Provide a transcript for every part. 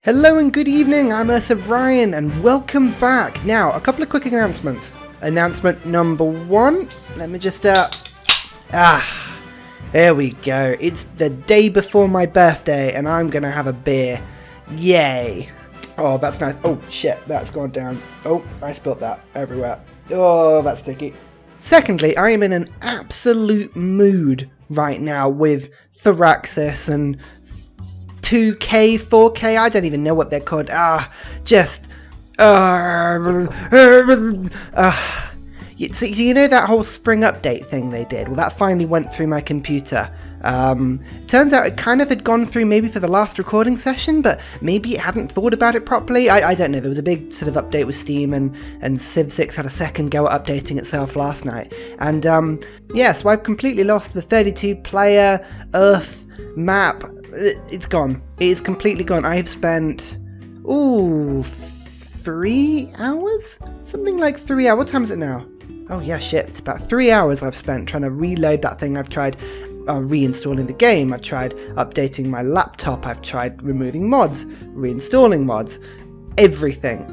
Hello and good evening, I'm Ursa and welcome back. Now, a couple of quick announcements. Announcement number one, let me just, there we go. It's the day before my birthday and I'm gonna have a beer. Yay. Oh, that's nice. Oh, shit, that's gone down. Oh, I spilled that everywhere. Oh, that's sticky. Secondly, I am in an absolute mood right now with Thraxis and 2K, 4K, I don't even know what they're called. So you know that whole spring update thing they did? Well, that finally went through my computer. Turns out it kind of had gone through maybe for the last recording session, but maybe it hadn't thought about it properly. I don't know. There was a big sort of update with Steam, and Civ 6 had a second go at updating itself last night. And yeah, so I've completely lost the 32-player Earth map. It's gone. It is completely gone. I have spent 3 hours? Something like 3 hours. What time is it now? Oh yeah, shit. It's about 3 hours I've spent trying to reload that thing. I've tried reinstalling the game. I've tried updating my laptop. I've tried removing mods, reinstalling mods, everything.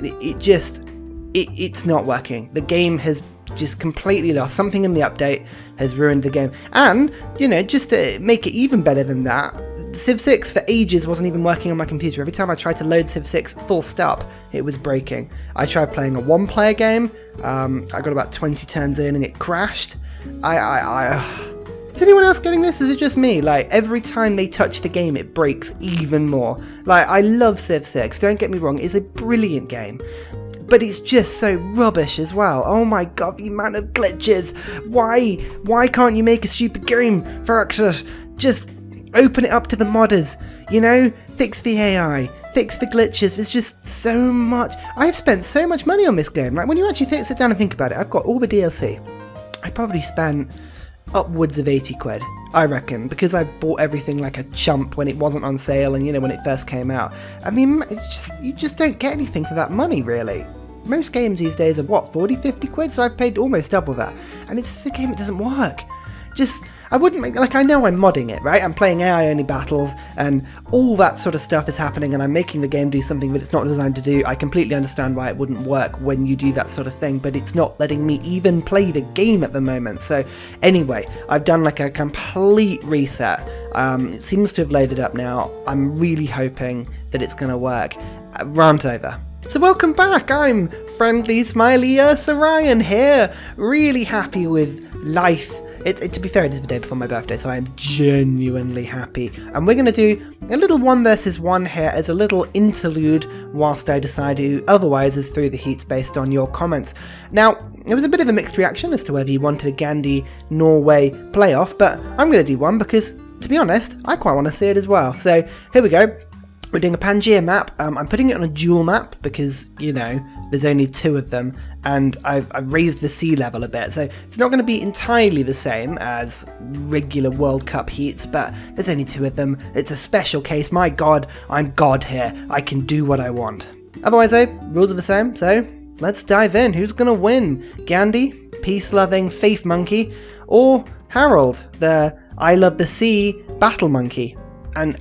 It's not working. The game has just completely lost. Something in the update has ruined the game. And, you know, just to make it even better than that, Civ 6 for ages wasn't even working on my computer. Every time I tried to load Civ 6 full stop, it was breaking. I tried playing a one-player game. I got about 20 turns in and it crashed. Is anyone else getting this? Is it just me? Like, every time they touch the game, it breaks even more. Like, I love Civ 6, don't get me wrong, it's a brilliant game. But it's just so rubbish as well. Oh my god, the amount of glitches. Why can't you make a stupid game for access? Just open it up to the modders, you know? Fix the AI, fix the glitches. There's just so much. I've spent so much money on this game. Like, when you actually sit down and think about it, I've got all the DLC. I probably spent upwards of 80 quid, I reckon, because I bought everything like a chump when it wasn't on sale and, you know, when it first came out. I mean, it's just, you just don't get anything for that money, really. Most games these days are, what, 40, 50 quid? So I've paid almost double that. And it's just a game that doesn't work. I wouldn't make, like, I know I'm modding it, right? I'm playing AI-only battles, and all that sort of stuff is happening, and I'm making the game do something that it's not designed to do. I completely understand why it wouldn't work when you do that sort of thing, but it's not letting me even play the game at the moment. So anyway, I've done like a complete reset. It seems to have loaded up now. I'm really hoping that it's going to work. Rant over. So welcome back, I'm friendly, smiley Ursa here, really happy with life. To be fair, it is the day before my birthday, so I am genuinely happy. And we're going to do a little 1 versus 1 here as a little interlude whilst I decide who otherwise is through the heats based on your comments. Now, there was a bit of a mixed reaction as to whether you wanted a Gandhi Norway playoff, but I'm going to do one because, to be honest, I quite want to see it as well. So here we go. We're doing a Pangaea map. I'm putting it on a dual map because, you know, there's only 2 of them, and I've raised the sea level a bit, so it's not going to be entirely the same as regular World Cup heats, but there's only 2 of them. It's a special case. My god, I'm God here. I can do what I want. Otherwise, though, rules are the same, so let's dive in. Who's going to win? Gandhi, peace-loving faith monkey, or Harold, the I love the sea battle monkey? And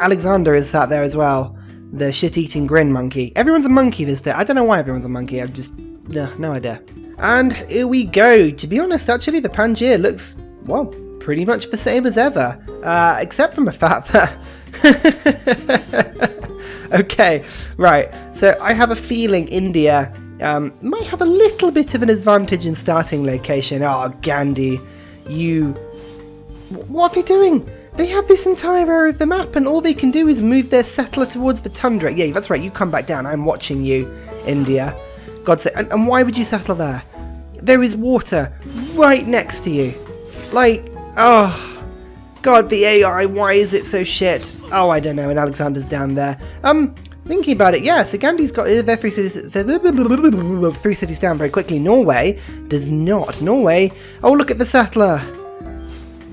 Alexander is sat there as well, the shit-eating grin monkey. Everyone's a monkey this day. I don't know why everyone's a monkey. I've just no idea. And here we go. To be honest, actually, the Pangaea looks, well, pretty much the same as ever, except from the fact that okay, right. So I have a feeling India might have a little bit of an advantage in starting location. Oh, Gandhi, what are they doing? They have this entire area of the map, and all they can do is move their settler towards the tundra. Yeah, that's right, you come back down. I'm watching you, India. God's sake. And why would you settle there? There is water right next to you. Like, oh, God, the AI, why is it so shit? Oh, I don't know, and Alexander's down there. Thinking about it, yeah, so Gandhi's got their 3 cities down very quickly. Norway does not. Norway, oh, look at the settler.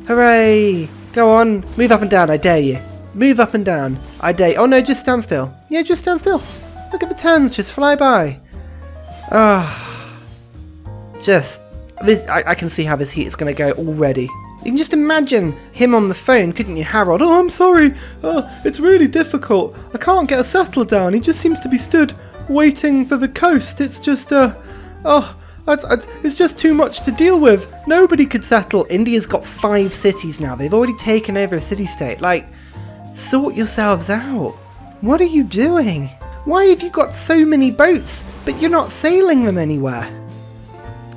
Hooray. Go on, move up and down, I dare you. Move up and down, I dare you. Oh no, just stand still. Yeah, just stand still. Look at the turns, just fly by. Ah, I can see how this heat is going to go already. You can just imagine him on the phone, couldn't you, Harold? Oh, I'm sorry. Oh, it's really difficult. I can't get a settle down. He just seems to be stood waiting for the coast. It's just, it's just too much to deal with. Nobody could settle. India's got 5 cities now. They've already taken over a city-state. Like, sort yourselves out. What are you doing? Why have you got so many boats, but you're not sailing them anywhere?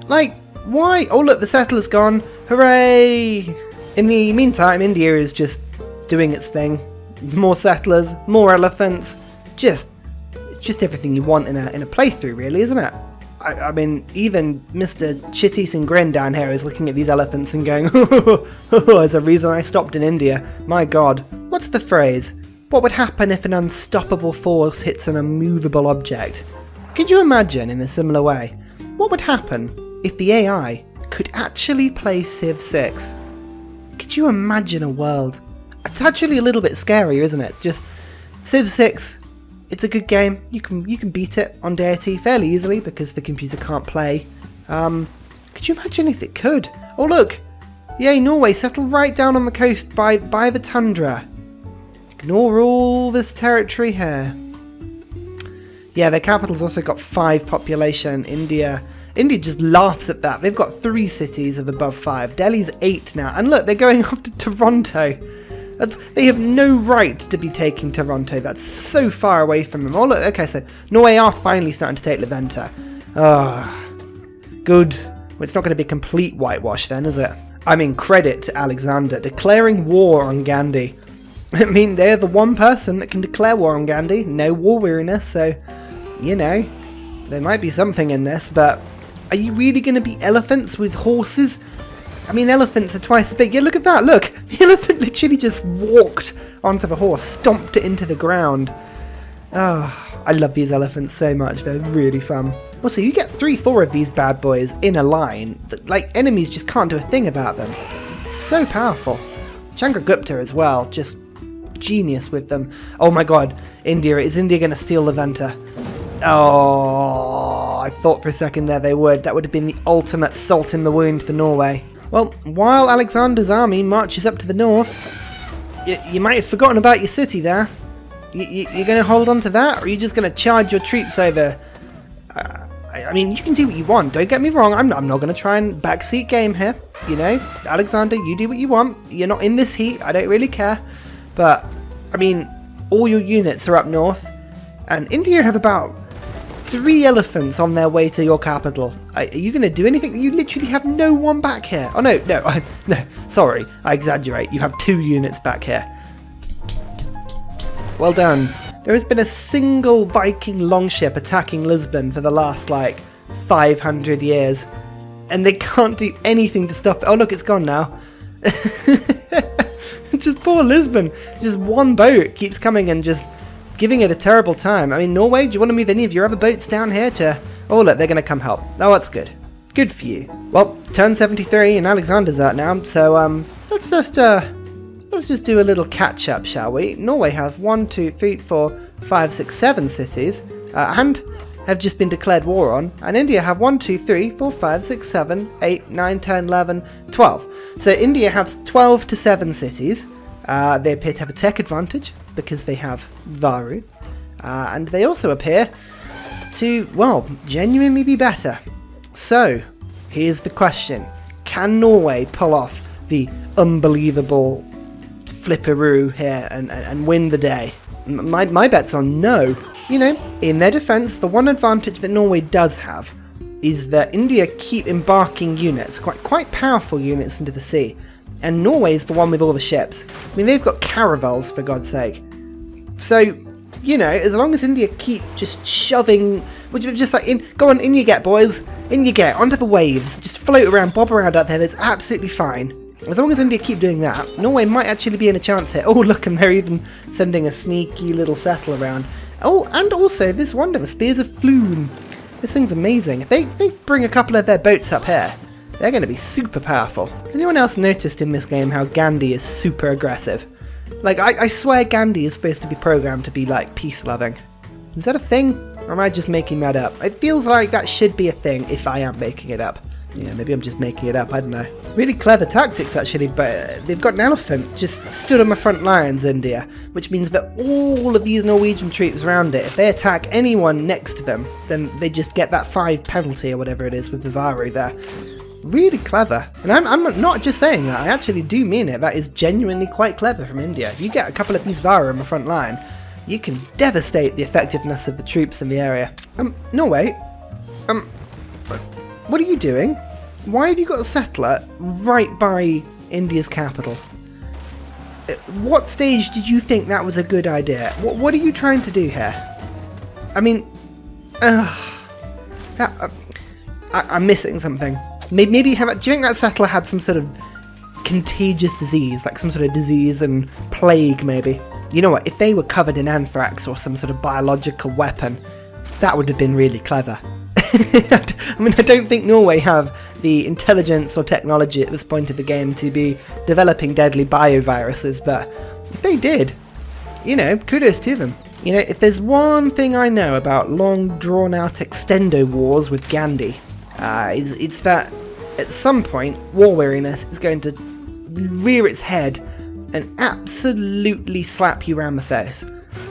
Like, why? Oh, look, the settler's gone. Hooray! In the meantime, India is just doing its thing. More settlers, more elephants. It's just everything you want in a playthrough, really, isn't it? I mean, even Mr. Chitties and Grin down here is looking at these elephants and going, there's a reason I stopped in India. My God. What's the phrase? What would happen if an unstoppable force hits an immovable object? Could you imagine, in a similar way, what would happen if the AI could actually play Civ 6? Could you imagine a world? It's actually a little bit scary, isn't it? Just Civ 6, it's a good game. You can beat it on Deity fairly easily because the computer can't play. Could you imagine if it could? Oh look, yay, Norway settle right down on the coast by the tundra. Ignore all this territory here. Yeah, their capital's also got 5 population. India just laughs at that. They've got 3 cities of above 5. Delhi's 8 now. And look, they're going off to Toronto. They have no right to be taking Toronto. That's so far away from them. Oh, look, okay, so Norway are finally starting to take Leventa. Ah, good. Well, it's not going to be complete whitewash then, is it? I mean, credit to Alexander declaring war on Gandhi. I mean, they're the one person that can declare war on Gandhi. No war weariness, so, you know, there might be something in this, but are you really going to be elephants with horses? I mean, elephants are twice as big. Yeah, look at that, look. The elephant literally just walked onto the horse, stomped it into the ground. Oh, I love these elephants so much. They're really fun. Well, so you get 3-4 of these bad boys in a line that, like, enemies just can't do a thing about them. It's so powerful. Chandragupta as well, just genius with them. Oh my God, India, is India going to steal Leventa? Oh, I thought for a second there they would. That would have been the ultimate salt in the wound for Norway. Well, while Alexander's army marches up to the north, you might have forgotten about your city there. You're going to hold on to that, or are you just going to charge your troops over? I mean, you can do what you want, don't get me wrong. I'm not going to try and backseat game here. You know, Alexander, you do what you want. You're not in this heat, I don't really care. But, I mean, all your units are up north, and India have about 3 elephants on their way to your capital. Are you going to do anything? You literally have no one back here. Oh, no, sorry, I exaggerate. You have 2 units back here. Well done. There has been a single Viking longship attacking Lisbon for the last, 500 years. And they can't do anything to stop it. Oh, look, it's gone now. Just poor Lisbon. Just one boat keeps coming and just giving it a terrible time. I mean, Norway, do you want to move any of your other boats down here to... Oh, look, they're going to come help. Oh, that's good. Good for you. Well, turn 73 and Alexander's out now, so let's just do a little catch-up, shall we? Norway have 1, 2, 3, 4, 5, 6, 7 cities, and have just been declared war on, and India have 1, 2, 3, 4, 5, 6, 7, 8, 9, 10, 11, 12. So India has 12 to 7 cities. They appear to have a tech advantage because they have Varu, and they also appear to, well, genuinely be better. So, here's the question. Can Norway pull off the unbelievable flipperoo here and win the day? My bet's on no. You know, in their defense, the one advantage that Norway does have is that India keep embarking units, quite powerful units, into the sea. And Norway's the one with all the ships. I mean, they've got caravels, for God's sake. So, you know, as long as India keep just shoving, which is just like, go on, in you get, boys. In you get, onto the waves. Just float around, bob around up there. That's absolutely fine. As long as India keep doing that, Norway might actually be in a chance here. Oh, look, and they're even sending a sneaky little settle around. Oh, and also this wonder, the Spears of Floon. This thing's amazing. If they bring a couple of their boats up here, they're going to be super powerful. Has anyone else noticed in this game how Gandhi is super aggressive? Like, I swear Gandhi is supposed to be programmed to be, like, peace-loving. Is that a thing? Or am I just making that up? It feels like that should be a thing if I am making it up. Yeah, maybe I'm just making it up, I don't know. Really clever tactics, actually, but they've got an elephant just stood on my front lines, India, which means that all of these Norwegian troops around it, if they attack anyone next to them, then they just get that 5 penalty or whatever it is with the Varu there. Really clever. And I'm not just saying that, I actually do mean it. That is genuinely quite clever from India. If you get a couple of these Varu on the front line, you can devastate the effectiveness of the troops in the area. Norway, what are you doing? Why have you got a settler right by India's capital? What stage did you think that was a good idea? What are you trying to do here? I mean, I'm missing something. Maybe do you think that settler had some sort of contagious disease, like some sort of disease and plague maybe? You know what, if they were covered in anthrax or some sort of biological weapon, that would have been really clever. I mean, I don't think Norway have the intelligence or technology at this point of the game to be developing deadly bioviruses, but if they did, you know, kudos to them. You know, if there's one thing I know about long drawn-out extendo wars with Gandhi, it's that at some point war weariness is going to rear its head and absolutely slap you around the face.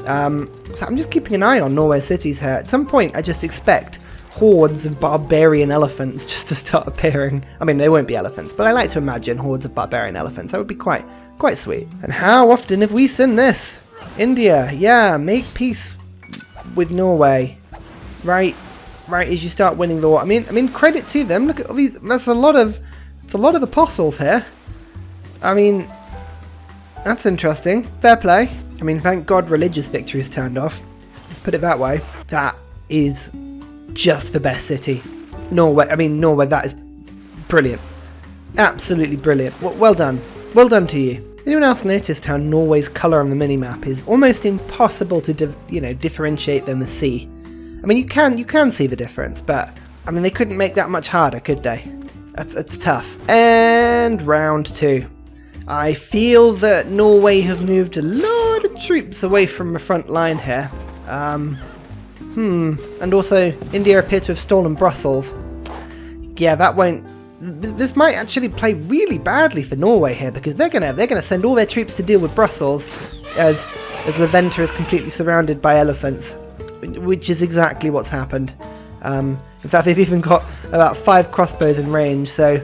So I'm just keeping an eye on Norway's cities here. At some point I just expect hordes of barbarian elephants just to start appearing. I mean, they won't be elephants, but I like to imagine hordes of barbarian elephants. That would be quite sweet. And how often have we seen this? India, yeah, make peace with Norway. Right as you start winning the war. I mean, credit to them. Look at all these. It's a lot of apostles here. I mean, that's interesting. Fair play. I mean, thank God religious victory is turned off. Let's put it that way. That is just the best city. Norway, that is brilliant. Absolutely brilliant. Well done. Well done to you. Anyone else noticed how Norway's colour on the minimap is almost impossible to differentiate than the sea? I mean, you can see the difference, but I mean, they couldn't make that much harder, could they? It's tough. And round 2. I feel that Norway have moved a lot of troops away from the front line here. And also, India appear to have stolen Brussels. Yeah, that won't... This might actually play really badly for Norway here, because they're gonna send all their troops to deal with Brussels as Leventa is completely surrounded by elephants, which is exactly what's happened. In fact, they've even got about 5 crossbows in range, so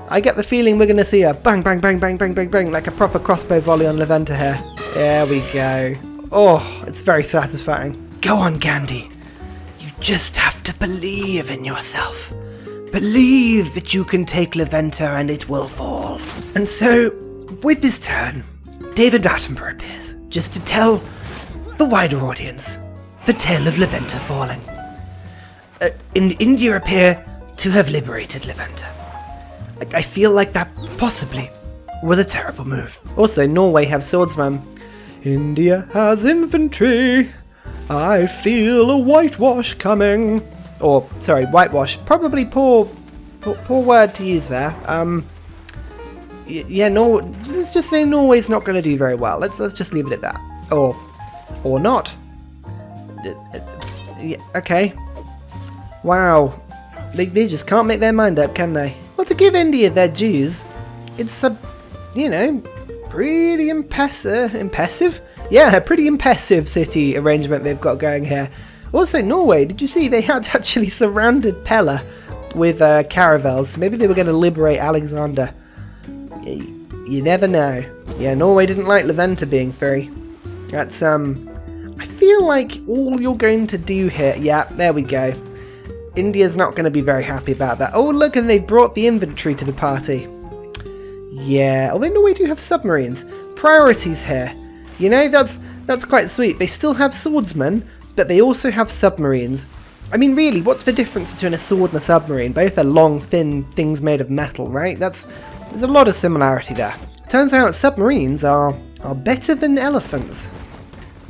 I get the feeling we're gonna see a bang, bang, bang, bang, bang, bang, bang, like a proper crossbow volley on Leventa here. There we go. Oh, it's very satisfying. Go on, Gandhi. You just have to believe in yourself. Believe that you can take Leventa and it will fall. And so, with this turn, David Attenborough appears, just to tell the wider audience the tale of Leventa falling. India appear to have liberated Leventa. I feel like that possibly was a terrible move. Also, Norway have swordsmen. India has infantry. I feel a whitewash coming. Or, sorry, whitewash. Probably poor word to use there. Yeah, let's just say Norway's not going to do very well. Let's just leave it at that. Or not. Yeah, okay. Wow. They just can't make their mind up, can they? Well, to give India their dues, it's a, pretty impressive? Yeah, a pretty impressive city arrangement they've got going here. Also, Norway, did you see they had actually surrounded Pella with caravels? Maybe they were going to liberate Alexander. You never know. Yeah, Norway didn't like Leventa being free. That's, I feel like all you're going to do here... Yeah, there we go. India's not going to be very happy about that. Oh, look, and they've brought the infantry to the party. Yeah, although Norway do have submarines. Priorities here. You know, that's quite sweet. They still have swordsmen, but they also have submarines. I mean, really, what's the difference between a sword and a submarine? Both are long, thin things made of metal, right? There's a lot of similarity there. Turns out submarines are better than elephants,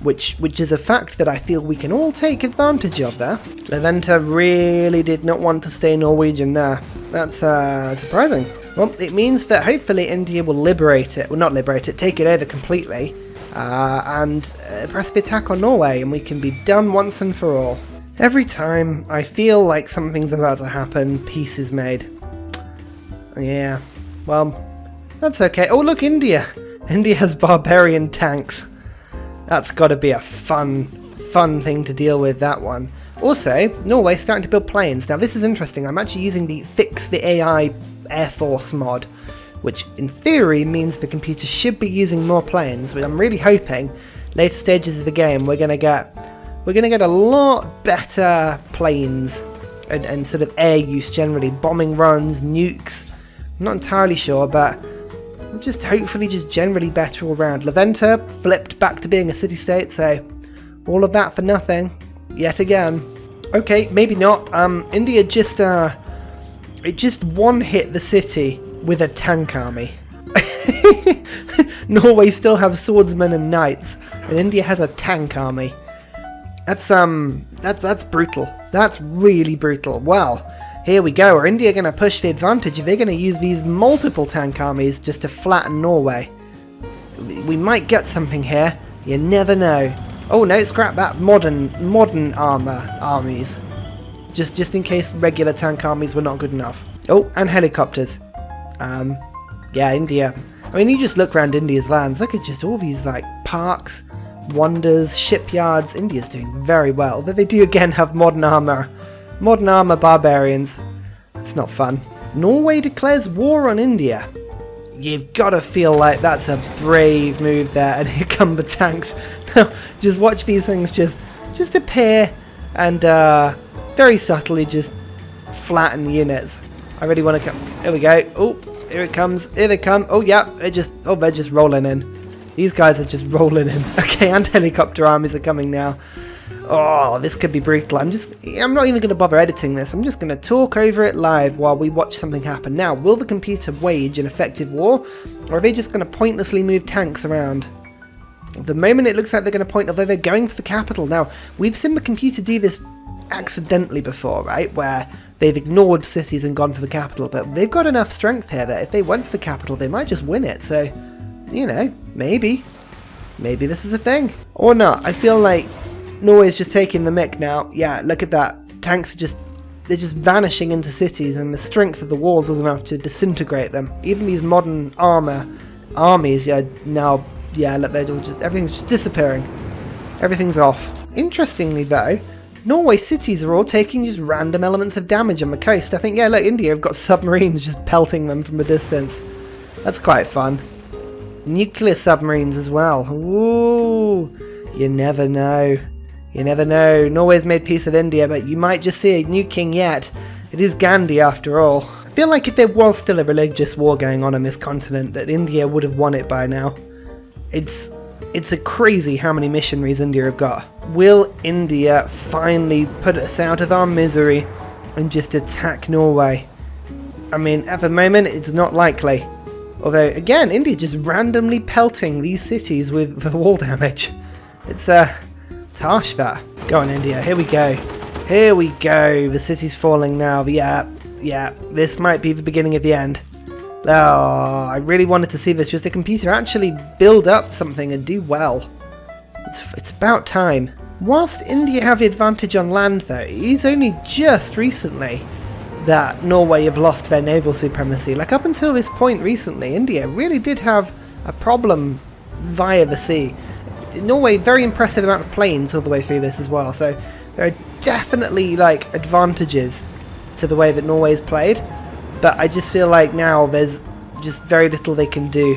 which is a fact that I feel we can all take advantage of there. Leventa really did not want to stay Norwegian there. That's surprising. Well, it means that hopefully India will liberate it. Well, not liberate it, take it over completely. And press the attack on Norway, and we can be done once and for all. Every time I feel like something's about to happen, peace is made. Yeah, well, that's okay. Oh, look, India. India has barbarian tanks. That's got to be a fun thing to deal with, that one. Also, Norway's starting to build planes. Now, this is interesting. I'm actually using the Fix the AI Air Force mod, which in theory means the computer should be using more planes. But I'm really hoping later stages of the game we're gonna get a lot better planes and sort of air use generally, bombing runs, nukes. I'm not entirely sure, but just hopefully just generally better all around. Leventa flipped back to being a city-state, so all of that for nothing yet again. Okay, maybe not. India just one-hit the city with a tank army. Norway still have swordsmen and knights, and India has a tank army. That's brutal. That's really brutal. Well, here we go. Are India going to push the advantage? Are they going to use these multiple tank armies just to flatten Norway? We might get something here. You never know. Oh no, scrap that. Modern armies. Just in case regular tank armies were not good enough. Oh, and helicopters. Yeah, India. I mean, you just look around India's lands. Look at just all these like parks, wonders, shipyards. India's doing very well. Although they do again have modern armor barbarians. That's not fun. Norway declares war on India. You've got to feel like that's a brave move there. And here come the tanks. Now, just watch these things just appear and very subtly just flatten units. I really want to come. Here we go. Oh, here it comes. Here they come. Oh yeah, they're just rolling in. These guys are just rolling in. Okay, and helicopter armies are coming now. Oh, this could be brutal. I'm not even going to bother editing this. I'm just going to talk over it live while we watch something happen. Now, will the computer wage an effective war, or are they just going to pointlessly move tanks around? At the moment, it looks like they're going to point, although they're going for the capital. Now, we've seen the computer do this accidentally before, right? Where they've ignored cities and gone for the capital. But they've got enough strength here that if they went for the capital, they might just win it. So, you know, maybe this is a thing. Or not. I feel like Norway's just taking the mick now. Yeah, look at that. Tanks are they're just vanishing into cities, and the strength of the walls is enough to disintegrate them. Even these modern armies, now, look, everything's just disappearing. Everything's off. Interestingly though, Norway cities are all taking just random elements of damage on the coast. I think, yeah, look, India have got submarines just pelting them from a distance. That's quite fun. Nuclear submarines as well. Ooh, you never know. You never know. Norway's made peace with India, but you might just see a new king yet. It is Gandhi after all. I feel like if there was still a religious war going on this continent, that India would have won it by now. It's a crazy how many missionaries India have got. Will India finally put us out of our misery and just attack Norway? I mean, at the moment, it's not likely. Although, again, India just randomly pelting these cities with the wall damage. It's harsh, that. Go on, India. Here we go. Here we go. The city's falling now. Yeah. This might be the beginning of the end. Oh, I really wanted to see this. Just the computer actually build up something and do well. It's about time. Whilst India have the advantage on land, though, it is only just recently that Norway have lost their naval supremacy. Like, up until this point recently, India really did have a problem via the sea. Norway, very impressive amount of planes all the way through this as well, so there are definitely, like, advantages to the way that Norway's played, but I just feel like now there's just very little they can do.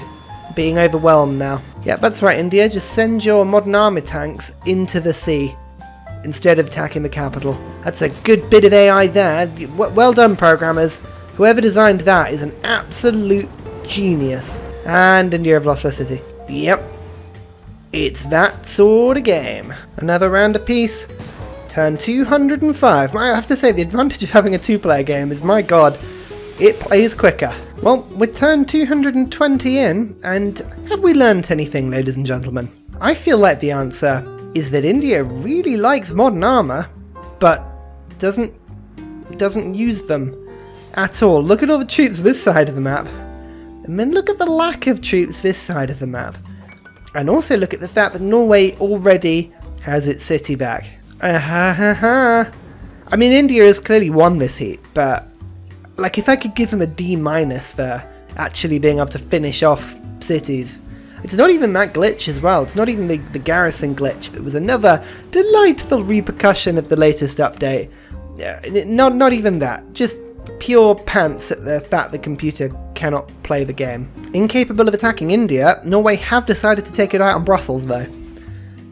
Being overwhelmed now. Yeah, that's right, India, just send your modern army tanks into the sea instead of attacking the capital. That's a good bit of AI there. Well done, programmers. Whoever designed that is an absolute genius. And India have lost their city. Yep. It's that sort of game. Another round apiece. Turn 205. I have to say, the advantage of having a two-player game is, my god, it plays quicker. Well, we're turn 220 in, and have we learnt anything, ladies and gentlemen? I feel like the answer is that India really likes modern armour, but doesn't use them at all. Look at all the troops this side of the map, and then look at the lack of troops this side of the map. And also look at the fact that Norway already has its city back. I mean, India has clearly won this heat, but Like, if I could give them a D- for actually being able to finish off cities. It's not even that glitch as well. It's not even the garrison glitch. It was another delightful repercussion of the latest update. Yeah, not even that. Just pure pants at the fact the computer cannot play the game. Incapable of attacking India, Norway have decided to take it out on Brussels though,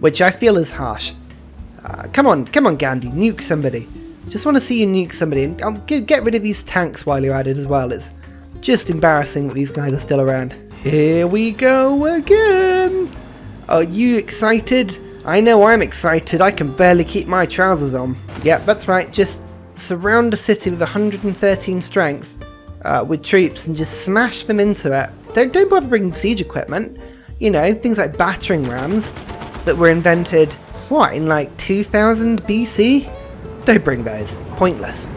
which I feel is harsh. Come on Gandhi, nuke somebody. Just want to see you nuke somebody, and get rid of these tanks while you're at it as well. It's just embarrassing that these guys are still around. Here we go again! Are you excited? I know I'm excited, I can barely keep my trousers on. Yep, that's right, just surround a city with 113 strength with troops and just smash them into it. Don't bother bringing siege equipment. You know, things like battering rams that were invented, what, in like 2000 BC? Don't bring those. Pointless.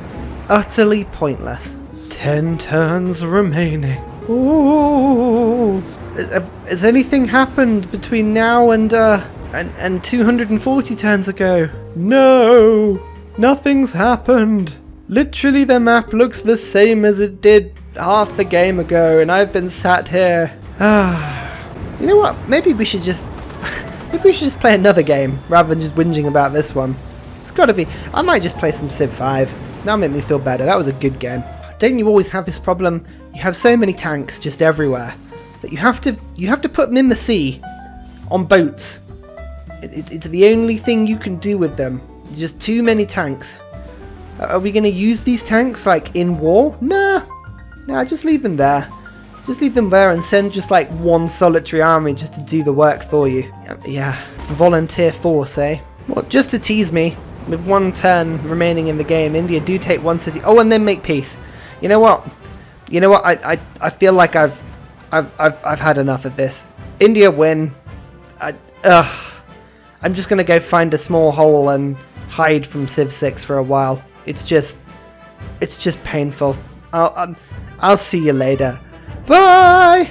Utterly pointless. 10 turns remaining. Ooh. Has anything happened between now and 240 turns ago? No! Nothing's happened. Literally the map looks the same as it did half the game ago, and I've been sat here. You know what? Maybe we should just play another game rather than just whinging about this one. It's gotta be. I might just play some Civ 5. That'll make me feel better. That was a good game. Don't you always have this problem? You have so many tanks just everywhere that you have to put them in the sea on boats. It's the only thing you can do with them. Just too many tanks. Are we going to use these tanks like in war? Nah, just leave them there. Just leave them there and send just like one solitary army just to do the work for you. Yeah, volunteer force, eh? Well, just to tease me, with 1 turn remaining in the game, India do take one city. Oh, and then make peace. You know what? I feel like I've had enough of this. India win. I'm just gonna go find a small hole and hide from Civ 6 for a while. It's just painful. I'll see you later. Bye!